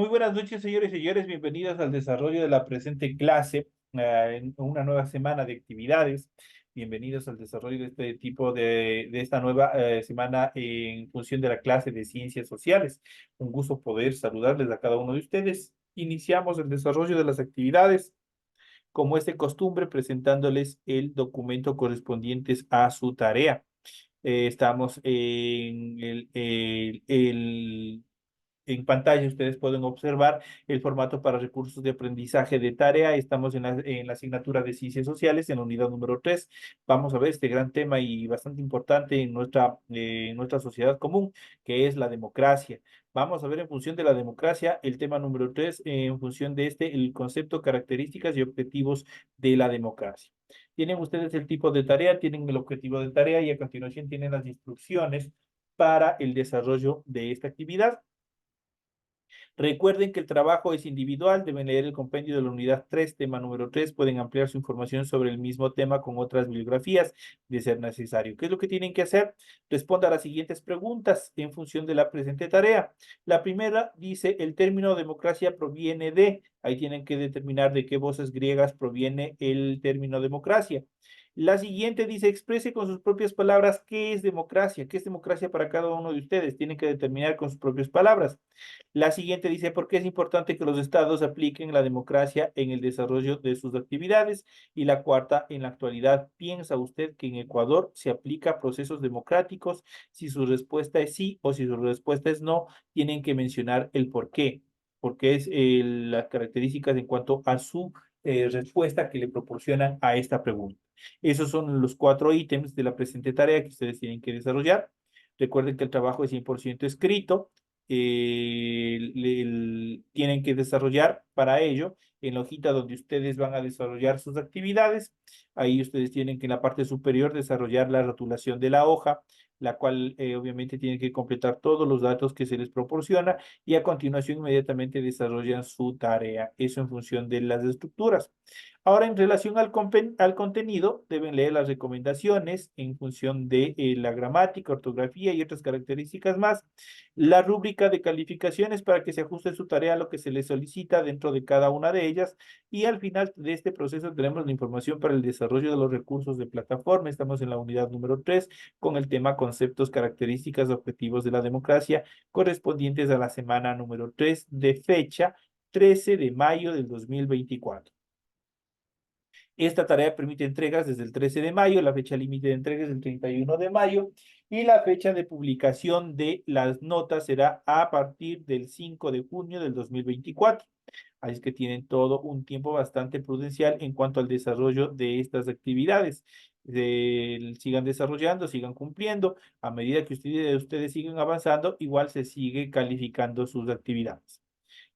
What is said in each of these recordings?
Muy buenas noches, señores y señores. Bienvenidos al desarrollo de la presente clase, en una nueva semana de actividades. Bienvenidos al desarrollo de este tipo de esta nueva semana en función de la clase de ciencias sociales. Un gusto poder saludarles a cada uno de ustedes. Iniciamos el desarrollo de las actividades, como es de costumbre, presentándoles el documento correspondientes a su tarea. Estamos en en pantalla ustedes pueden observar el formato para recursos de aprendizaje de tarea. Estamos en la asignatura de Ciencias Sociales, en la unidad número 3. Vamos a ver este gran tema y bastante importante en nuestra sociedad común, que es la democracia. Vamos a ver en función de la democracia el tema número 3, en función de este, el concepto, características y objetivos de la democracia. Tienen ustedes el tipo de tarea, tienen el objetivo de tarea y a continuación tienen las instrucciones para el desarrollo de esta actividad. Recuerden que el trabajo es individual, deben leer el compendio de la unidad 3, tema número 3, pueden ampliar su información sobre el mismo tema con otras bibliografías de ser necesario. ¿Qué es lo que tienen que hacer? Responda a las siguientes preguntas en función de la presente tarea. La primera dice, el término democracia proviene de, ahí tienen que determinar de qué voces griegas proviene el término democracia. La siguiente dice, exprese con sus propias palabras qué es democracia. ¿Qué es democracia para cada uno de ustedes? Tienen que determinar con sus propias palabras. La siguiente dice, ¿por qué es importante que los estados apliquen la democracia en el desarrollo de sus actividades? Y la cuarta, en la actualidad, ¿piensa usted que en Ecuador se aplica procesos democráticos? Si su respuesta es sí o si su respuesta es no, tienen que mencionar el por qué, porque es las características en cuanto a su respuesta que le proporcionan a esta pregunta. Esos son los 4 ítems de la presente tarea que ustedes tienen que desarrollar. Recuerden que el trabajo es 100% escrito. Tienen que desarrollar para ello en la hojita donde ustedes van a desarrollar sus actividades. Ahí ustedes tienen que en la parte superior desarrollar la rotulación de la hoja, la cual obviamente tienen que completar todos los datos que se les proporciona y a continuación inmediatamente desarrollan su tarea. Eso en función de las estructuras. Ahora, en relación al contenido, deben leer las recomendaciones en función de la gramática, ortografía y otras características más. La rúbrica de calificaciones para que se ajuste su tarea a lo que se les solicita dentro de cada una de ellas. Y al final de este proceso tenemos la información para el desarrollo de los recursos de plataforma. Estamos en la unidad número 3 con el tema conceptos, características, objetivos de la democracia correspondientes a la semana número 3 de fecha 13 de mayo del 2024. Esta tarea permite entregas desde el 13 de mayo, la fecha límite de entregas es el 31 de mayo y la fecha de publicación de las notas será a partir del 5 de junio del 2024. Así es que tienen todo un tiempo bastante prudencial en cuanto al desarrollo de estas actividades. Sigan desarrollando, sigan cumpliendo. A medida que ustedes siguen avanzando, igual se sigue calificando sus actividades.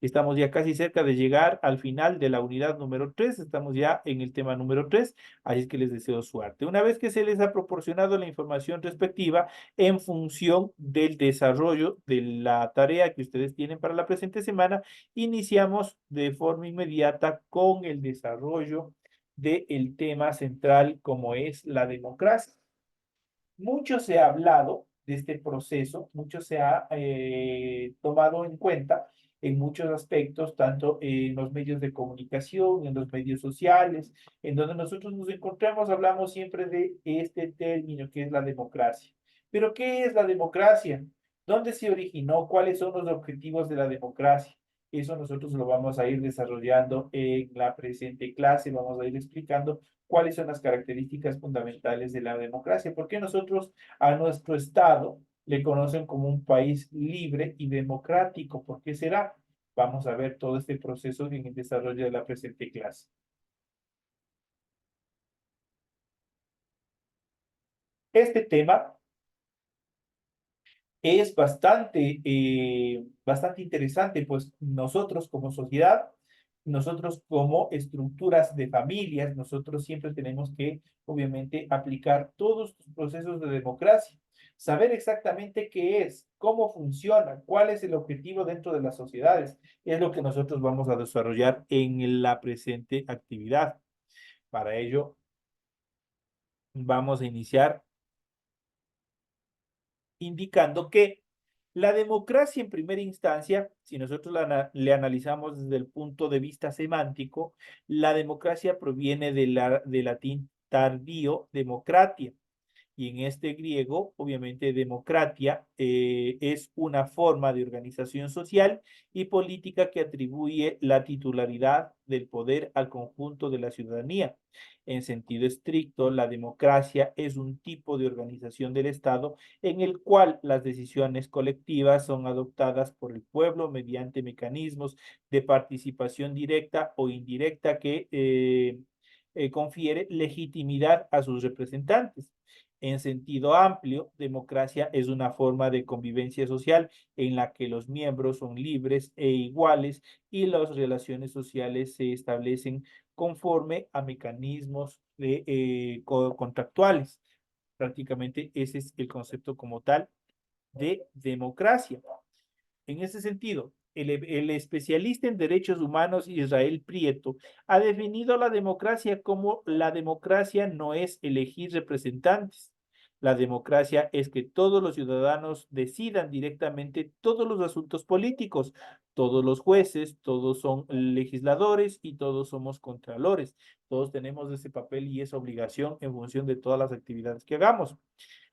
Estamos ya casi cerca de llegar al final de la unidad número 3. Estamos ya en el tema número 3. Así es que les deseo suerte. Una vez que se les ha proporcionado la información respectiva en función del desarrollo de la tarea que ustedes tienen para la presente semana, iniciamos de forma inmediata con el desarrollo del tema central como es la democracia. Mucho se ha hablado de este proceso, mucho se ha tomado en cuenta en muchos aspectos, tanto en los medios de comunicación, en los medios sociales, en donde nosotros nos encontramos, hablamos siempre de este término que es la democracia. Pero, ¿qué es la democracia? ¿Dónde se originó? ¿Cuáles son los objetivos de la democracia? Eso nosotros lo vamos a ir desarrollando en la presente clase, vamos a ir explicando cuáles son las características fundamentales de la democracia, porque nosotros a nuestro Estado le conocen como un país libre y democrático. ¿Por qué será? Vamos a ver todo este proceso en el desarrollo de la presente clase. Este tema es bastante interesante, pues nosotros como sociedad, nosotros como estructuras de familias, nosotros siempre tenemos que, obviamente, aplicar todos los procesos de democracia, saber exactamente qué es, cómo funciona, cuál es el objetivo dentro de las sociedades, es lo que nosotros vamos a desarrollar en la presente actividad. Para ello, vamos a iniciar indicando que La democracia en primera instancia, si nosotros le analizamos desde el punto de vista semántico, la democracia proviene del latín tardío democratia, y en este griego, obviamente, democracia es una forma de organización social y política que atribuye la titularidad del poder al conjunto de la ciudadanía. En sentido estricto, la democracia es un tipo de organización del Estado en el cual las decisiones colectivas son adoptadas por el pueblo mediante mecanismos de participación directa o indirecta que confiere legitimidad a sus representantes. En sentido amplio, democracia es una forma de convivencia social en la que los miembros son libres e iguales y las relaciones sociales se establecen conforme a mecanismos contractuales. Prácticamente ese es el concepto como tal de democracia. En ese sentido, el especialista en derechos humanos Israel Prieto ha definido la democracia como la democracia no es elegir representantes. La democracia es que todos los ciudadanos decidan directamente todos los asuntos políticos, todos los jueces, todos son legisladores y todos somos contralores. Todos tenemos ese papel y esa obligación en función de todas las actividades que hagamos.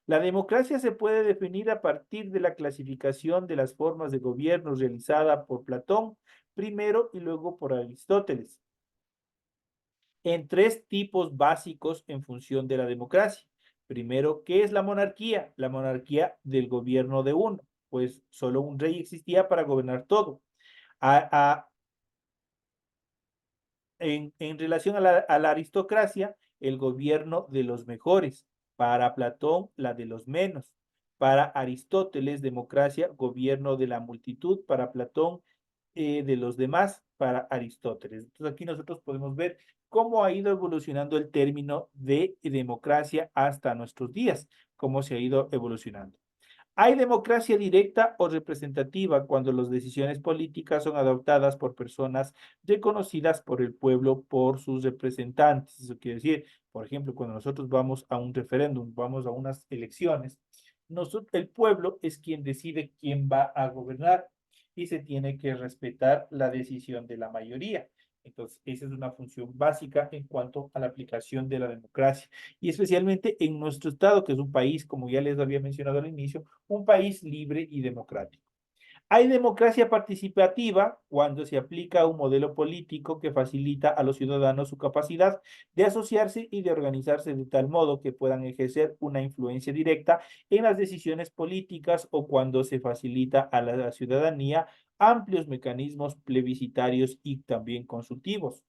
La democracia se puede definir a partir de la clasificación de las formas de gobierno realizada por Platón primero y luego por Aristóteles, en tres tipos básicos en función de la democracia. Primero, ¿qué es la monarquía? La monarquía del gobierno de uno, pues solo un rey existía para gobernar todo. A, a, en relación a la aristocracia, el gobierno de los mejores. Para Platón, la de los menos. Para Aristóteles, democracia, gobierno de la multitud. Para Platón, de los demás. Para Aristóteles. Entonces aquí nosotros podemos ver cómo ha ido evolucionando el término de democracia hasta nuestros días, cómo se ha ido evolucionando. Hay democracia directa o representativa cuando las decisiones políticas son adoptadas por personas reconocidas por el pueblo por sus representantes. Eso quiere decir, por ejemplo, cuando nosotros vamos a un referéndum, vamos a unas elecciones, el pueblo es quien decide quién va a gobernar y se tiene que respetar la decisión de la mayoría. Entonces, esa es una función básica en cuanto a la aplicación de la democracia y especialmente en nuestro estado, que es un país, como ya les había mencionado al inicio, un país libre y democrático. Hay democracia participativa cuando se aplica un modelo político que facilita a los ciudadanos su capacidad de asociarse y de organizarse de tal modo que puedan ejercer una influencia directa en las decisiones políticas o cuando se facilita a la ciudadanía amplios mecanismos plebiscitarios y también consultivos.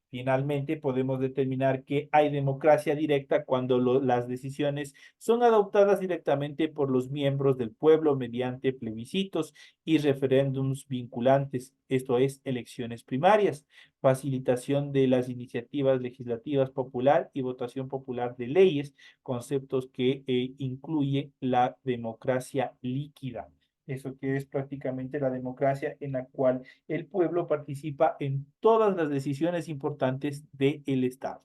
Finalmente, podemos determinar que hay democracia directa cuando las decisiones son adoptadas directamente por los miembros del pueblo mediante plebiscitos y referéndums vinculantes, esto es, elecciones primarias, facilitación de las iniciativas legislativas popular y votación popular de leyes, conceptos que incluye la democracia líquida. Eso que es prácticamente la democracia en la cual el pueblo participa en todas las decisiones importantes del Estado.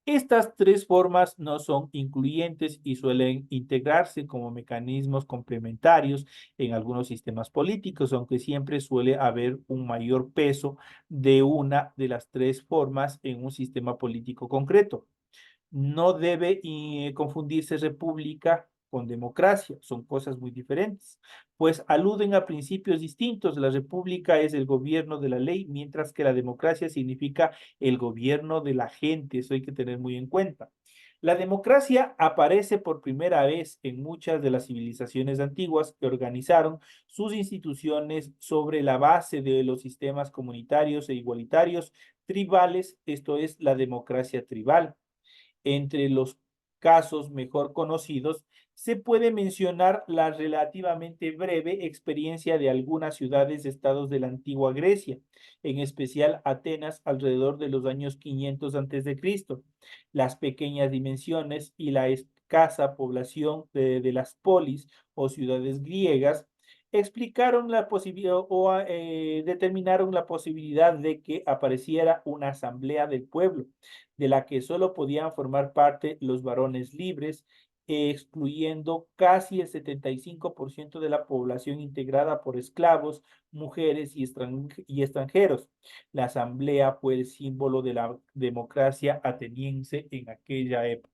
Estas tres formas no son incluyentes y suelen integrarse como mecanismos complementarios en algunos sistemas políticos, aunque siempre suele haber un mayor peso de una de las tres formas en un sistema político concreto. No debe confundirse república con democracia, son cosas muy diferentes, pues aluden a principios distintos. La república es el gobierno de la ley, mientras que la democracia significa el gobierno de la gente, eso hay que tener muy en cuenta. La democracia aparece por primera vez en muchas de las civilizaciones antiguas que organizaron sus instituciones sobre la base de los sistemas comunitarios e igualitarios tribales, esto es la democracia tribal. Entre los casos mejor conocidos, se puede mencionar la relativamente breve experiencia de algunas ciudades-estados de la antigua Grecia, en especial Atenas alrededor de los años 500 a.C. Las pequeñas dimensiones y la escasa población de las polis o ciudades griegas explicaron la posibilidad o determinaron la posibilidad de que apareciera una asamblea del pueblo, de la que solo podían formar parte los varones libres, excluyendo casi el 75% de la población integrada por esclavos, mujeres y extranjeros. La asamblea fue el símbolo de la democracia ateniense en aquella época.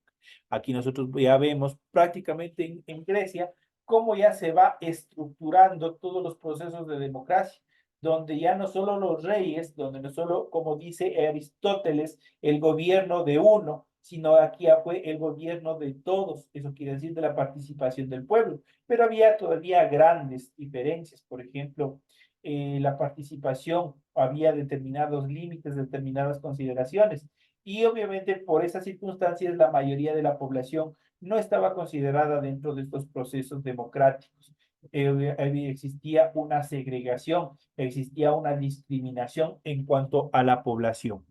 Aquí nosotros ya vemos prácticamente en Grecia cómo ya se va estructurando todos los procesos de democracia, donde ya no solo los reyes, donde no solo, como dice Aristóteles, el gobierno de uno, sino aquí ya fue el gobierno de todos, eso quiere decir de la participación del pueblo. Pero había todavía grandes diferencias, por ejemplo, la participación, había determinados límites, determinadas consideraciones, y obviamente por esas circunstancias la mayoría de la población no estaba considerada dentro de estos procesos democráticos. Existía una segregación, existía una discriminación en cuanto a la población.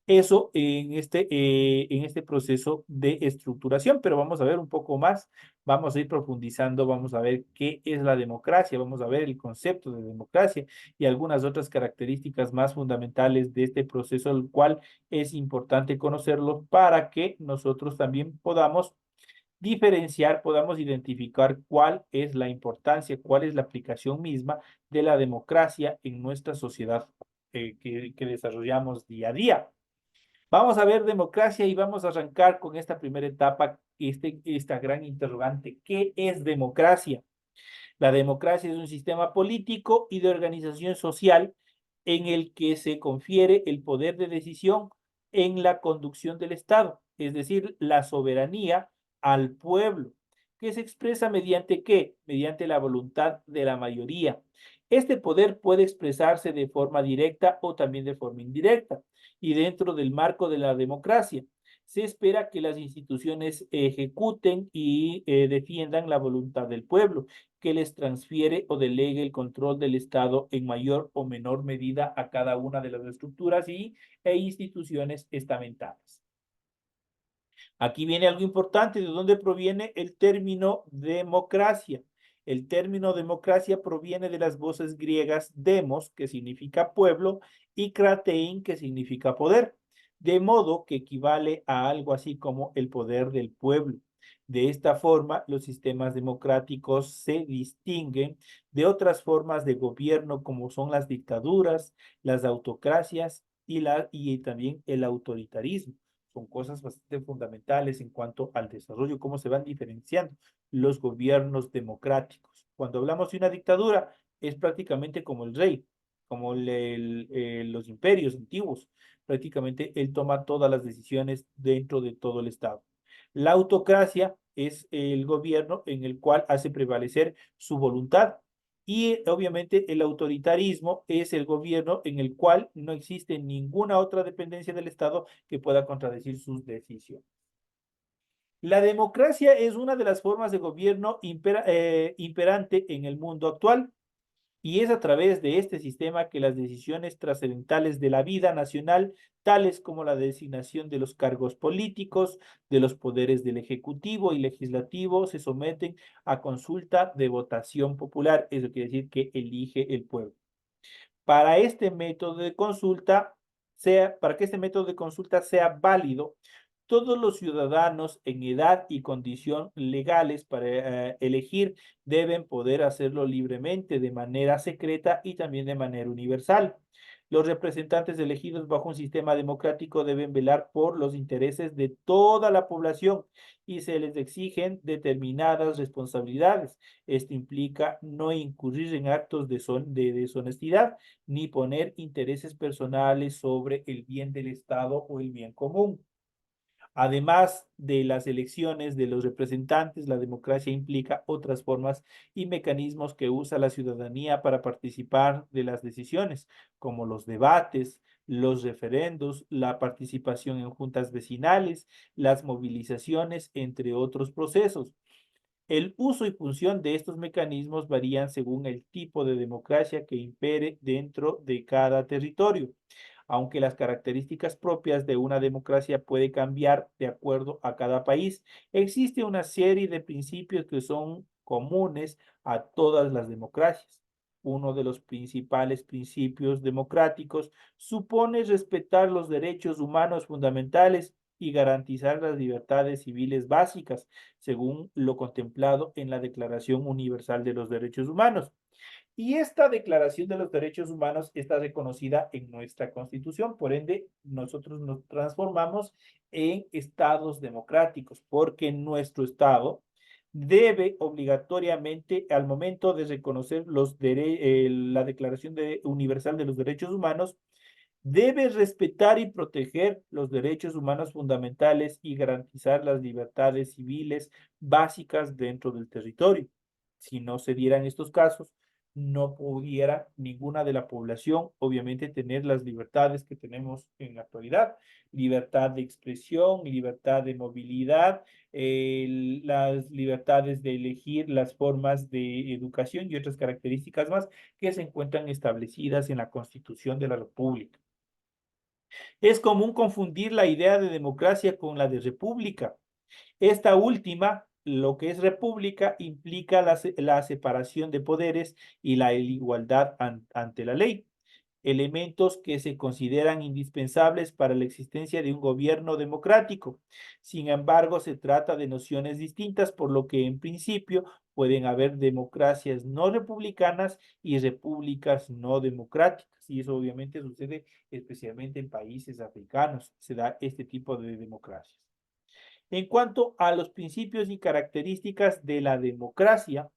Eso en este proceso de estructuración, pero vamos a ver un poco más, vamos a ir profundizando, vamos a ver qué es la democracia, vamos a ver el concepto de democracia y algunas otras características más fundamentales de este proceso, el cual es importante conocerlo para que nosotros también podamos diferenciar, podamos identificar cuál es la importancia, cuál es la aplicación misma de la democracia en nuestra sociedad que desarrollamos día a día. Vamos a ver democracia y vamos a arrancar con esta primera etapa, esta gran interrogante. ¿Qué es democracia? La democracia es un sistema político y de organización social en el que se confiere el poder de decisión en la conducción del Estado, es decir, la soberanía al pueblo, que se expresa mediante ¿qué? Mediante la voluntad de la mayoría. Este poder puede expresarse de forma directa o también de forma indirecta, y dentro del marco de la democracia se espera que las instituciones ejecuten y defiendan la voluntad del pueblo, que les transfiere o delegue el control del Estado en mayor o menor medida a cada una de las estructuras e instituciones estamentales. Aquí viene algo importante, ¿de dónde proviene el término democracia? El término democracia proviene de las voces griegas demos, que significa pueblo, y kratein, que significa poder, de modo que equivale a algo así como el poder del pueblo. De esta forma, los sistemas democráticos se distinguen de otras formas de gobierno como son las dictaduras, las autocracias y también el autoritarismo. Son cosas bastante fundamentales en cuanto al desarrollo, cómo se van diferenciando los gobiernos democráticos. Cuando hablamos de una dictadura, es prácticamente como el rey, como los imperios antiguos. Prácticamente él toma todas las decisiones dentro de todo el Estado. La autocracia es el gobierno en el cual hace prevalecer su voluntad. Y obviamente el autoritarismo es el gobierno en el cual no existe ninguna otra dependencia del Estado que pueda contradecir sus decisiones. La democracia es una de las formas de gobierno imperante en el mundo actual. Y es a través de este sistema que las decisiones trascendentales de la vida nacional, tales como la designación de los cargos políticos, de los poderes del Ejecutivo y Legislativo, se someten a consulta de votación popular. Eso quiere decir que elige el pueblo. Para este método de consulta, para que este método de consulta sea válido, todos los ciudadanos en edad y condición legales para elegir deben poder hacerlo libremente, de manera secreta y también de manera universal. Los representantes elegidos bajo un sistema democrático deben velar por los intereses de toda la población y se les exigen determinadas responsabilidades. Esto implica no incurrir en actos de deshonestidad ni poner intereses personales sobre el bien del Estado o el bien común. Además de las elecciones de los representantes, la democracia implica otras formas y mecanismos que usa la ciudadanía para participar de las decisiones, como los debates, los referendos, la participación en juntas vecinales, las movilizaciones, entre otros procesos. El uso y función de estos mecanismos varían según el tipo de democracia que impere dentro de cada territorio, aunque las características propias de una democracia puede cambiar de acuerdo a cada país. Existe una serie de principios que son comunes a todas las democracias. Uno de los principales principios democráticos supone respetar los derechos humanos fundamentales y garantizar las libertades civiles básicas, según lo contemplado en la Declaración Universal de los Derechos Humanos. Y esta Declaración de los Derechos Humanos está reconocida en nuestra Constitución, por ende, nosotros nos transformamos en estados democráticos, porque nuestro estado debe obligatoriamente, al momento de reconocer la Declaración Universal de los Derechos Humanos, debe respetar y proteger los derechos humanos fundamentales y garantizar las libertades civiles básicas dentro del territorio. Si no se dieran estos casos, no pudiera ninguna de la población, obviamente, tener las libertades que tenemos en la actualidad: libertad de expresión, libertad de movilidad, las libertades de elegir las formas de educación y otras características más que se encuentran establecidas en la Constitución de la República. Es común confundir la idea de democracia con la de república. Esta última, lo que es república, implica la separación de poderes y la igualdad ante la ley, elementos que se consideran indispensables para la existencia de un gobierno democrático. Sin embargo, se trata de nociones distintas, por lo que en principio pueden haber democracias no republicanas y repúblicas no democráticas. Y eso obviamente sucede especialmente en países africanos. Se da este tipo de democracias. En cuanto a los principios y características de la democracia,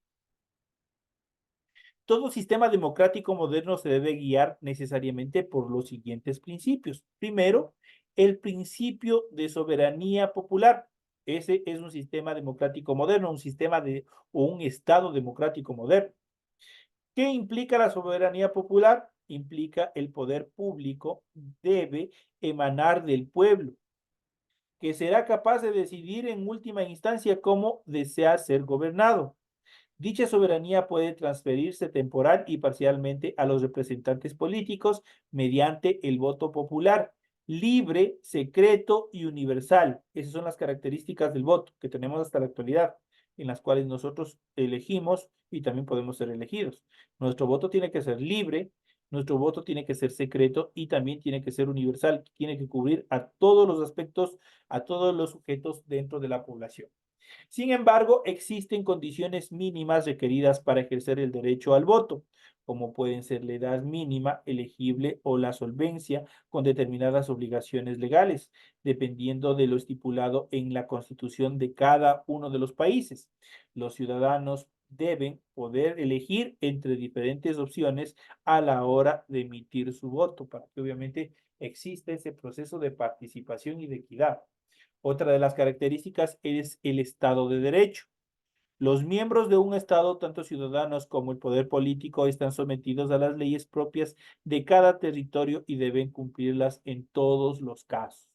todo sistema democrático moderno se debe guiar necesariamente por los siguientes principios. Primero, el principio de soberanía popular. Ese es un sistema democrático moderno, un sistema o un estado democrático moderno. ¿Qué implica la soberanía popular? Implica el poder público debe emanar del pueblo, que será capaz de decidir en última instancia cómo desea ser gobernado. Dicha soberanía puede transferirse temporal y parcialmente a los representantes políticos mediante el voto popular, libre, secreto y universal. Esas son las características del voto que tenemos hasta la actualidad, en las cuales nosotros elegimos y también podemos ser elegidos. Nuestro voto tiene que ser libre, nuestro voto tiene que ser secreto y también tiene que ser universal, tiene que cubrir a todos los aspectos, a todos los sujetos dentro de la población. Sin embargo, existen condiciones mínimas requeridas para ejercer el derecho al voto, como pueden ser la edad mínima elegible o la solvencia con determinadas obligaciones legales, dependiendo de lo estipulado en la Constitución de cada uno de los países. Los ciudadanos deben poder elegir entre diferentes opciones a la hora de emitir su voto, para que obviamente exista ese proceso de participación y de equidad. Otra de las características es el Estado de Derecho. Los miembros de un Estado, tanto ciudadanos como el poder político, están sometidos a las leyes propias de cada territorio y deben cumplirlas en todos los casos.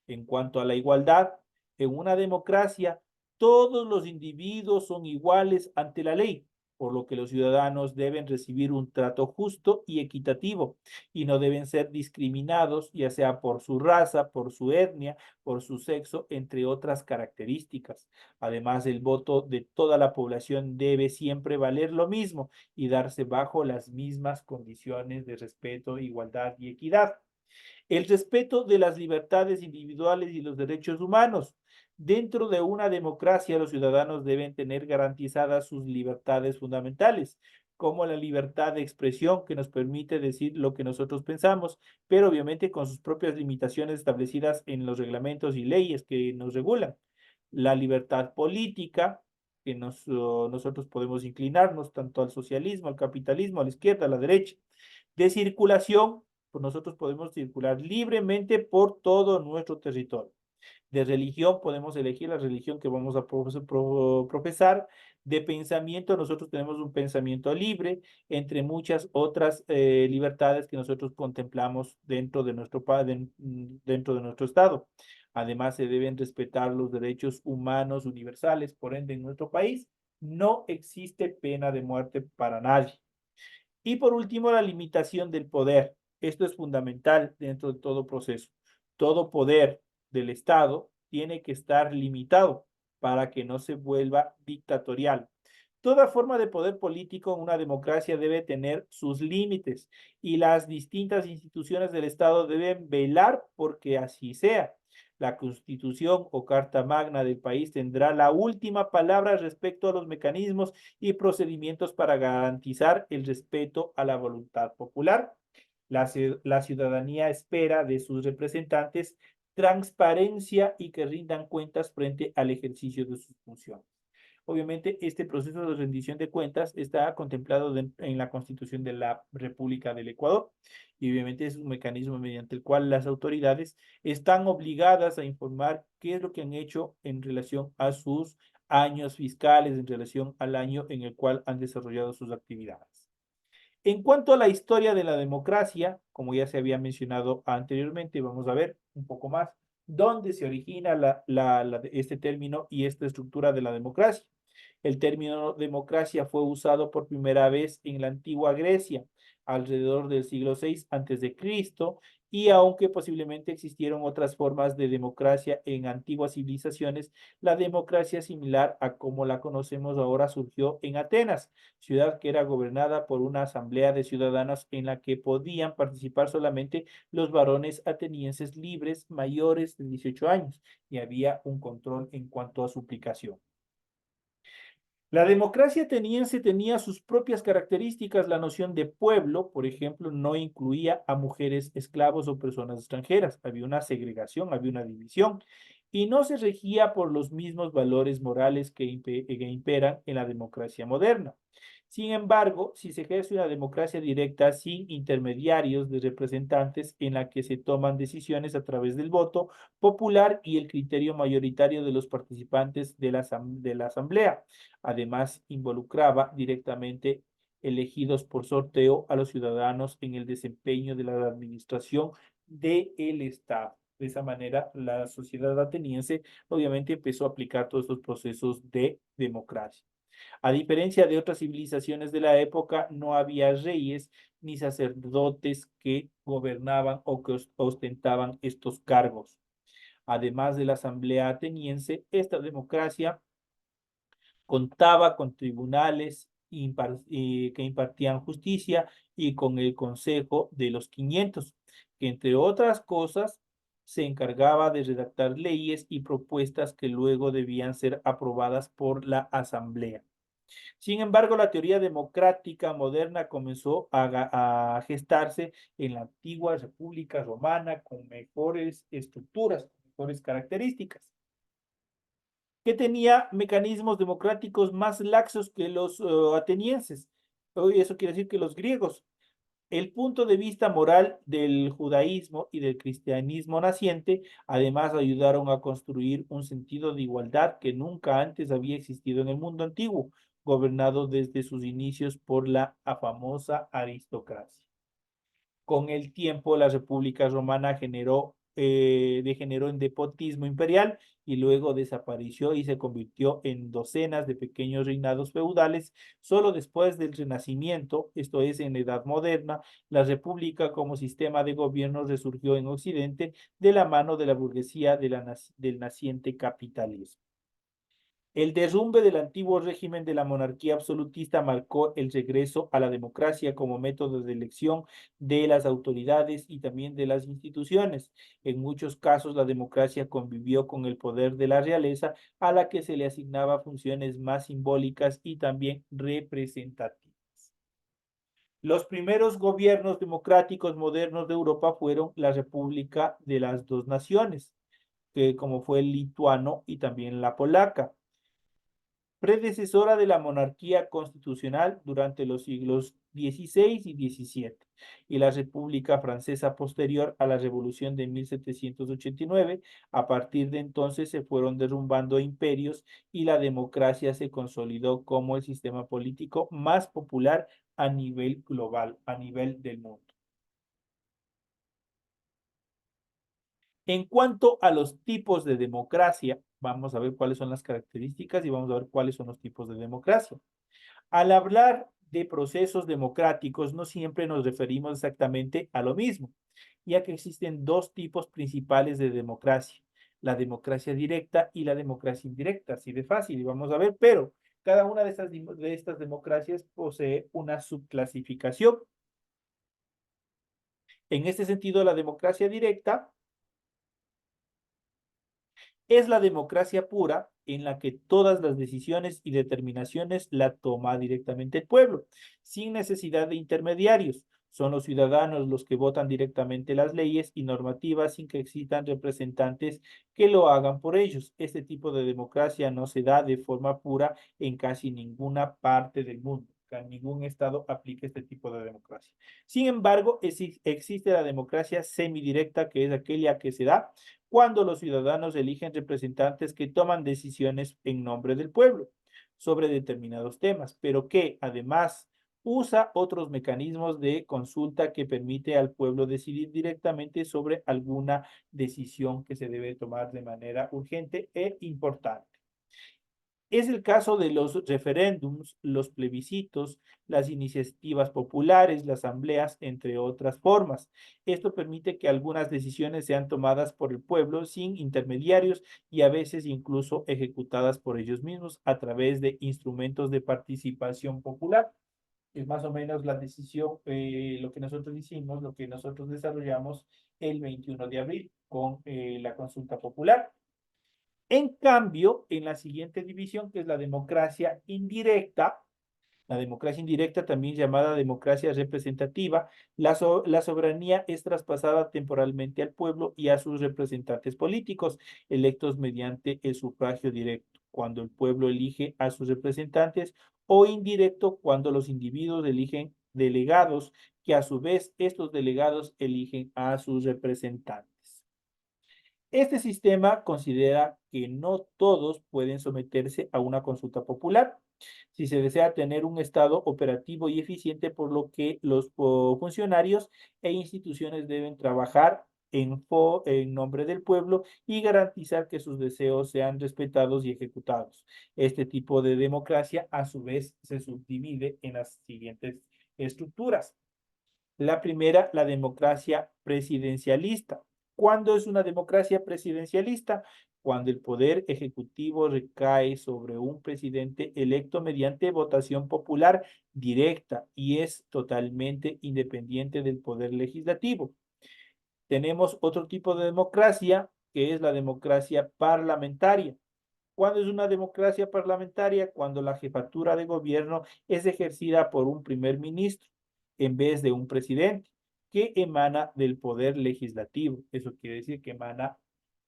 En cuanto a la igualdad, en una democracia, todos los individuos son iguales ante la ley, por lo que los ciudadanos deben recibir un trato justo y equitativo y no deben ser discriminados, ya sea por su raza, por su etnia, por su sexo, entre otras características. Además, el voto de toda la población debe siempre valer lo mismo y darse bajo las mismas condiciones de respeto, igualdad y equidad. El respeto de las libertades individuales y los derechos humanos. Dentro de una democracia, los ciudadanos deben tener garantizadas sus libertades fundamentales, como la libertad de expresión, que nos permite decir lo que nosotros pensamos, pero obviamente con sus propias limitaciones establecidas en los reglamentos y leyes que nos regulan. La libertad política, que nosotros podemos inclinarnos tanto al socialismo, al capitalismo, a la izquierda, a la derecha. De circulación, pues nosotros podemos circular libremente por todo nuestro territorio. De religión, podemos elegir la religión que vamos a profesar. De pensamiento, nosotros tenemos un pensamiento libre, entre muchas otras libertades que nosotros contemplamos dentro de nuestro Estado. Además, se deben respetar los derechos humanos universales. Por ende, en nuestro país no existe pena de muerte para nadie. Y por último, la limitación del poder. Esto es fundamental dentro de todo proceso. Todo poder del Estado tiene que estar limitado para que no se vuelva dictatorial. Toda forma de poder político en una democracia debe tener sus límites y las distintas instituciones del Estado deben velar porque así sea. La Constitución o Carta Magna del país tendrá la última palabra respecto a los mecanismos y procedimientos para garantizar el respeto a la voluntad popular. La ciudadanía espera de sus representantes transparencia y que rindan cuentas frente al ejercicio de sus funciones. Obviamente, este proceso de rendición de cuentas está contemplado en la Constitución de la República del Ecuador y obviamente es un mecanismo mediante el cual las autoridades están obligadas a informar qué es lo que han hecho en relación a sus años fiscales, en relación al año en el cual han desarrollado sus actividades. En cuanto a la historia de la democracia, como ya se había mencionado anteriormente, vamos a ver un poco más dónde se origina este término y esta estructura de la democracia. El término democracia fue usado por primera vez en la antigua Grecia, alrededor del siglo VI antes de Cristo, y aunque posiblemente existieron otras formas de democracia en antiguas civilizaciones, la democracia similar a como la conocemos ahora surgió en Atenas, ciudad que era gobernada por una asamblea de ciudadanos en la que podían participar solamente los varones atenienses libres mayores de 18 años y había un control en cuanto a su aplicación. La democracia ateniense tenía sus propias características. La noción de pueblo, por ejemplo, no incluía a mujeres, esclavos o personas extranjeras. Había una segregación, había una división y no se regía por los mismos valores morales que imperan en la democracia moderna. Sin embargo, si se ejerce una democracia directa sin intermediarios de representantes en la que se toman decisiones a través del voto popular y el criterio mayoritario de los participantes de la asamblea, además involucraba directamente elegidos por sorteo a los ciudadanos en el desempeño de la administración del Estado. De esa manera, la sociedad ateniense obviamente empezó a aplicar todos estos procesos de democracia. A diferencia de otras civilizaciones de la época, no había reyes ni sacerdotes que gobernaban o que ostentaban estos cargos. Además de la asamblea ateniense, esta democracia contaba con tribunales que impartían justicia y con el Consejo de los 500, que entre otras cosas se encargaba de redactar leyes y propuestas que luego debían ser aprobadas por la Asamblea. Sin embargo, la teoría democrática moderna comenzó a gestarse en la antigua República Romana con mejores estructuras, mejores características, que tenía mecanismos democráticos más laxos que los atenienses. Hoy eso quiere decir que los griegos. El punto de vista moral del judaísmo y del cristianismo naciente, además, ayudaron a construir un sentido de igualdad que nunca antes había existido en el mundo antiguo, gobernado desde sus inicios por la famosa aristocracia. Con el tiempo, la República Romana degeneró en despotismo imperial y luego desapareció y se convirtió en docenas de pequeños reinados feudales. Solo después del Renacimiento, esto es, en la Edad Moderna, la República como sistema de gobierno resurgió en Occidente de la mano de la burguesía del naciente capitalismo. El derrumbe del antiguo régimen de la monarquía absolutista marcó el regreso a la democracia como método de elección de las autoridades y también de las instituciones. En muchos casos, la democracia convivió con el poder de la realeza, a la que se le asignaba funciones más simbólicas y también representativas. Los primeros gobiernos democráticos modernos de Europa fueron la República de las Dos Naciones, que como fue el lituano y también la polaca, predecesora de la monarquía constitucional durante los siglos XVI y XVII, y la República Francesa posterior a la Revolución de 1789. A partir de entonces se fueron derrumbando imperios y la democracia se consolidó como el sistema político más popular a nivel global, a nivel del mundo. En cuanto a los tipos de democracia, vamos a ver cuáles son las características y vamos a ver cuáles son los tipos de democracia. Al hablar de procesos democráticos, no siempre nos referimos exactamente a lo mismo, ya que existen dos tipos principales de democracia, la democracia directa y la democracia indirecta, así de fácil, y vamos a ver, pero Cada una de estas democracias posee una subclasificación. En este sentido, la democracia directa es la democracia pura en la que todas las decisiones y determinaciones la toma directamente el pueblo, sin necesidad de intermediarios. Son los ciudadanos los que votan directamente las leyes y normativas sin que existan representantes que lo hagan por ellos. Este tipo de democracia no se da de forma pura en casi ninguna parte del mundo. En ningún estado aplica este tipo de democracia. Sin embargo, existe la democracia semidirecta, que es aquella que se da cuando los ciudadanos eligen representantes que toman decisiones en nombre del pueblo sobre determinados temas, pero que además usa otros mecanismos de consulta que permite al pueblo decidir directamente sobre alguna decisión que se debe tomar de manera urgente e importante. Es el caso de los referéndums, los plebiscitos, las iniciativas populares, las asambleas, entre otras formas. Esto permite que algunas decisiones sean tomadas por el pueblo sin intermediarios y a veces incluso ejecutadas por ellos mismos a través de instrumentos de participación popular. Es más o menos la decisión, lo que nosotros hicimos, lo que nosotros desarrollamos el 21 de abril con la consulta popular. En cambio, en la siguiente división, que es la democracia indirecta, también llamada democracia representativa, la soberanía es traspasada temporalmente al pueblo y a sus representantes políticos, electos mediante el sufragio directo, cuando el pueblo elige a sus representantes, o indirecto, cuando los individuos eligen delegados, que a su vez estos delegados eligen a sus representantes. Este sistema considera que no todos pueden someterse a una consulta popular si se desea tener un Estado operativo y eficiente, por lo que los funcionarios e instituciones deben trabajar en nombre del pueblo y garantizar que sus deseos sean respetados y ejecutados. Este tipo de democracia, a su vez, se subdivide en las siguientes estructuras. La primera, la democracia presidencialista. ¿Cuándo es una democracia presidencialista? Cuando el poder ejecutivo recae sobre un presidente electo mediante votación popular directa y es totalmente independiente del poder legislativo. Tenemos otro tipo de democracia, que es la democracia parlamentaria. ¿Cuándo es una democracia parlamentaria? Cuando la jefatura de gobierno es ejercida por un primer ministro en vez de un presidente, que emana del poder legislativo. Eso quiere decir que emana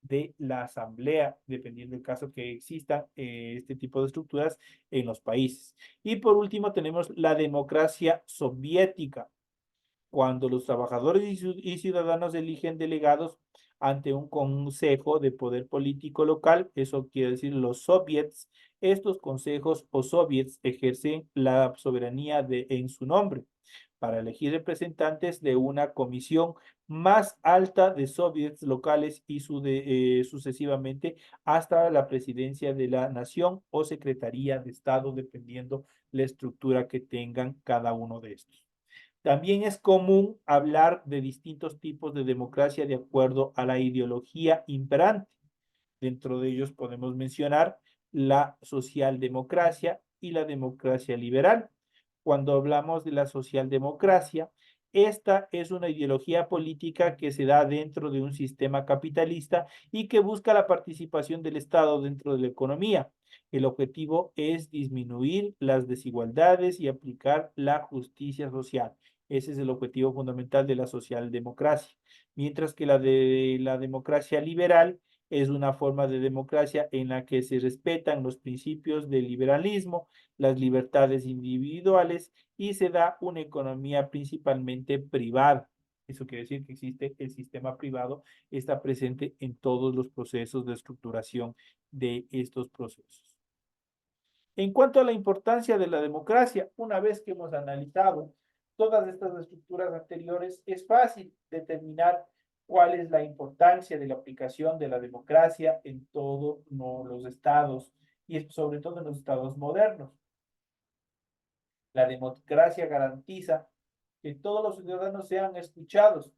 de la asamblea, dependiendo del caso que existan este tipo de estructuras en los países. Y por último tenemos la democracia soviética, cuando los trabajadores y ciudadanos eligen delegados ante un consejo de poder político local, eso quiere decir los soviets. Estos consejos o soviets ejercen la soberanía en su nombre para elegir representantes de una comisión más alta de soviets locales y sucesivamente hasta la presidencia de la nación o secretaría de Estado, dependiendo la estructura que tengan cada uno de estos. También es común hablar de distintos tipos de democracia de acuerdo a la ideología imperante. Dentro de ellos podemos mencionar la socialdemocracia y la democracia liberal. Cuando hablamos de la socialdemocracia, esta es una ideología política que se da dentro de un sistema capitalista y que busca la participación del Estado dentro de la economía. El objetivo es disminuir las desigualdades y aplicar la justicia social. Ese es el objetivo fundamental de la socialdemocracia. Mientras que la de la democracia liberal es una forma de democracia en la que se respetan los principios del liberalismo, las libertades individuales y se da una economía principalmente privada. Eso quiere decir que existe el sistema privado, está presente en todos los procesos de estructuración de estos procesos. En cuanto a la importancia de la democracia, una vez que hemos analizado todas estas estructuras anteriores, es fácil determinar cuál es la importancia de la aplicación de la democracia en todos los estados y sobre todo en los estados modernos. La democracia garantiza que todos los ciudadanos sean escuchados,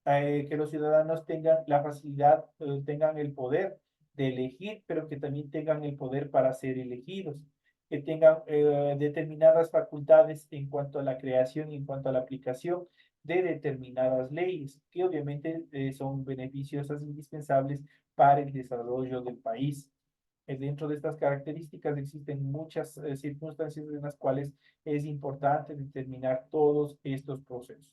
que los ciudadanos tengan la facilidad, tengan el poder de elegir, pero que también tengan el poder para ser elegidos. que tengan determinadas facultades en cuanto a la creación y en cuanto a la aplicación de determinadas leyes, que obviamente son beneficiosas e indispensables para el desarrollo del país. Dentro de estas características existen muchas circunstancias en las cuales es importante determinar todos estos procesos.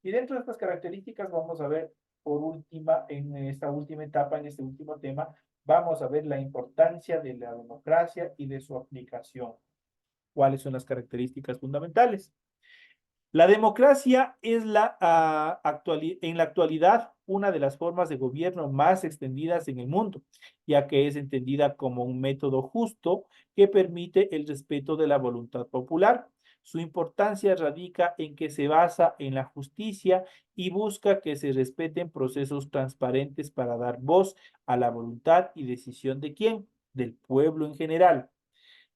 Y dentro de estas características vamos a ver por última, en esta última etapa, en este último tema, vamos a ver la importancia de la democracia y de su aplicación. ¿Cuáles son las características fundamentales? La democracia es en la actualidad una de las formas de gobierno más extendidas en el mundo, ya que es entendida como un método justo que permite el respeto de la voluntad popular. Su importancia radica en que se basa en la justicia y busca que se respeten procesos transparentes para dar voz a la voluntad y decisión de quién, del pueblo en general.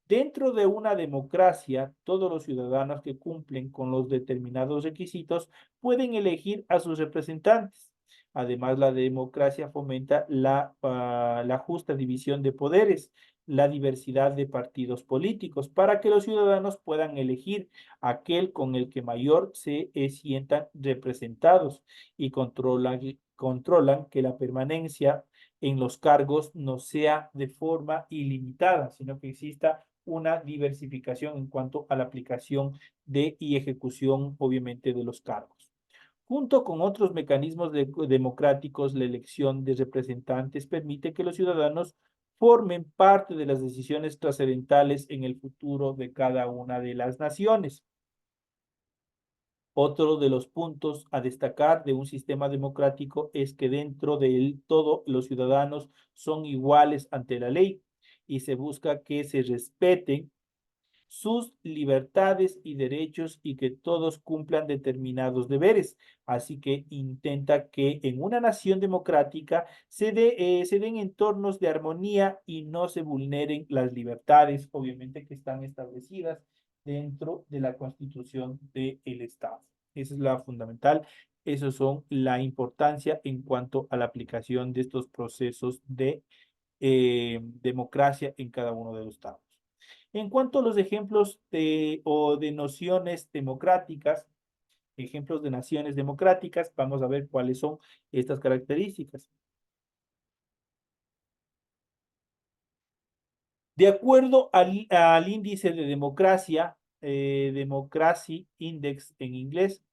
Dentro de una democracia, todos los ciudadanos que cumplen con los determinados requisitos pueden elegir a sus representantes. Además, la democracia fomenta la justa división de poderes, la diversidad de partidos políticos, para que los ciudadanos puedan elegir aquel con el que mayor se sientan representados y controlan que la permanencia en los cargos no sea de forma ilimitada, sino que exista una diversificación en cuanto a la aplicación y ejecución, obviamente, de los cargos. Junto con otros mecanismos democráticos, la elección de representantes permite que los ciudadanos formen parte de las decisiones trascendentales en el futuro de cada una de las naciones. Otro de los puntos a destacar de un sistema democrático es que dentro de él todos los ciudadanos son iguales ante la ley y se busca que se respeten sus libertades y derechos y que todos cumplan determinados deberes. Así que intenta que en una nación democrática se den entornos de armonía y no se vulneren las libertades, obviamente que están establecidas dentro de la Constitución del Estado. Esa es la fundamental. Esos son la importancia en cuanto a la aplicación de estos procesos de democracia en cada uno de los estados. En cuanto a los ejemplos de nociones democráticas, ejemplos de naciones democráticas, vamos a ver cuáles son estas características. De acuerdo al índice de democracia, Democracy Index en inglés,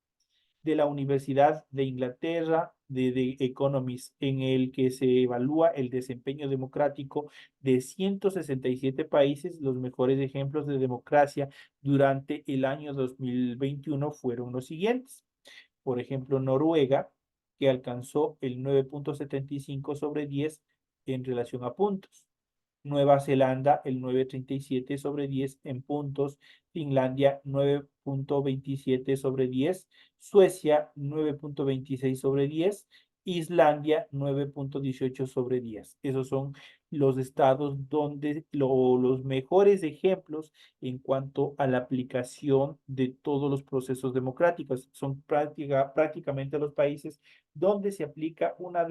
de la Universidad de Inglaterra, de The Economist, en el que se evalúa el desempeño democrático de 167 países. Los mejores ejemplos de democracia durante el año 2021 fueron los siguientes. Por ejemplo, Noruega, que alcanzó el 9.75 sobre 10 en relación a puntos. Nueva Zelanda el 9.37 sobre 10 en puntos, Finlandia 9.27 sobre 10, Suecia 9.26 sobre 10, Islandia 9.18 sobre 10. Esos son los estados donde los mejores ejemplos en cuanto a la aplicación de todos los procesos democráticos. Son prácticamente los países donde se aplica una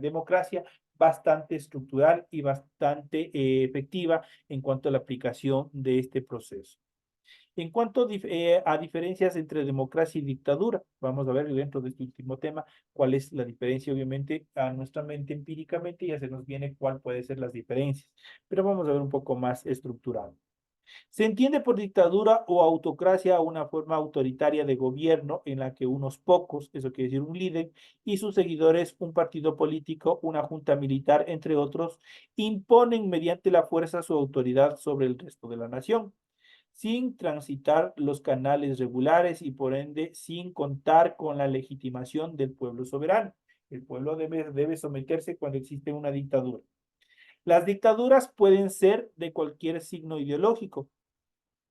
democracia bastante estructural y bastante efectiva en cuanto a la aplicación de este proceso. En cuanto a diferencias entre democracia y dictadura, vamos a ver dentro de este último tema cuál es la diferencia, obviamente, a nuestra mente empíricamente ya se nos viene cuál puede ser las diferencias, pero vamos a ver un poco más estructurado. Se entiende por dictadura o autocracia una forma autoritaria de gobierno en la que unos pocos, eso quiere decir un líder, y sus seguidores, un partido político, una junta militar, entre otros, imponen mediante la fuerza su autoridad sobre el resto de la nación, sin transitar los canales regulares y por ende sin contar con la legitimación del pueblo soberano. El pueblo debe someterse cuando existe una dictadura. Las dictaduras pueden ser de cualquier signo ideológico,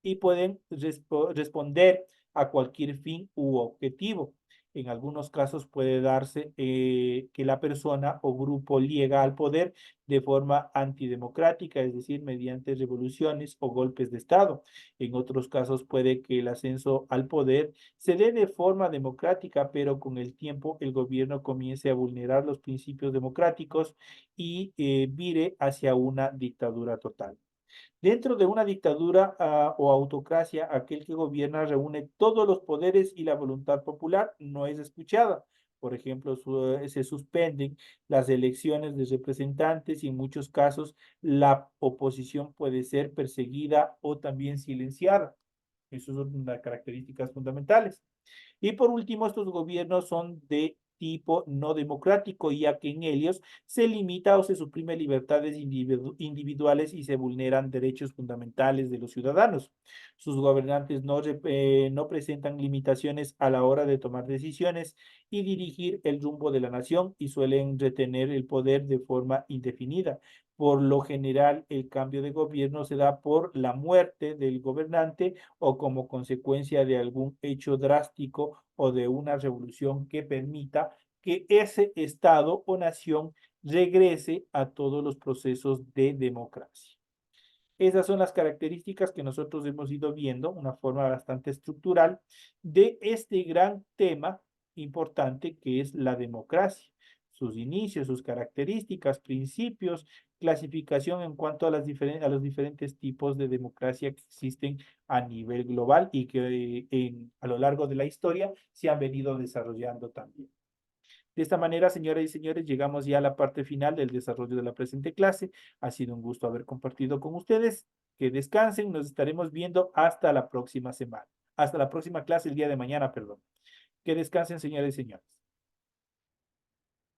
y pueden responder a cualquier fin u objetivo. En algunos casos puede darse que la persona o grupo llega al poder de forma antidemocrática, es decir, mediante revoluciones o golpes de Estado. En otros casos puede que el ascenso al poder se dé de forma democrática, pero con el tiempo el gobierno comience a vulnerar los principios democráticos y vire hacia una dictadura total. Dentro de una dictadura o autocracia, aquel que gobierna reúne todos los poderes y la voluntad popular no es escuchada. Por ejemplo, se suspenden las elecciones de representantes y en muchos casos la oposición puede ser perseguida o también silenciada. Esas son las características fundamentales. Y por último, estos gobiernos son de tipo no democrático, ya que en ellos se limita o se suprime libertades individuales y se vulneran derechos fundamentales de los ciudadanos. Sus gobernantes no presentan limitaciones a la hora de tomar decisiones y dirigir el rumbo de la nación y suelen retener el poder de forma indefinida. Por lo general, el cambio de gobierno se da por la muerte del gobernante o como consecuencia de algún hecho drástico o de una revolución que permita que ese Estado o nación regrese a todos los procesos de democracia. Esas son las características que nosotros hemos ido viendo, una forma bastante estructural de este gran tema importante que es la democracia, sus inicios, sus características, principios, clasificación en cuanto a, a los diferentes tipos de democracia que existen a nivel global y que a lo largo de la historia se han venido desarrollando también. De esta manera, señoras y señores, llegamos ya a la parte final del desarrollo de la presente clase. Ha sido un gusto haber compartido con ustedes. Que descansen, nos estaremos viendo hasta la próxima semana. Hasta la próxima clase el día de mañana, perdón. Que descansen, señores y señores.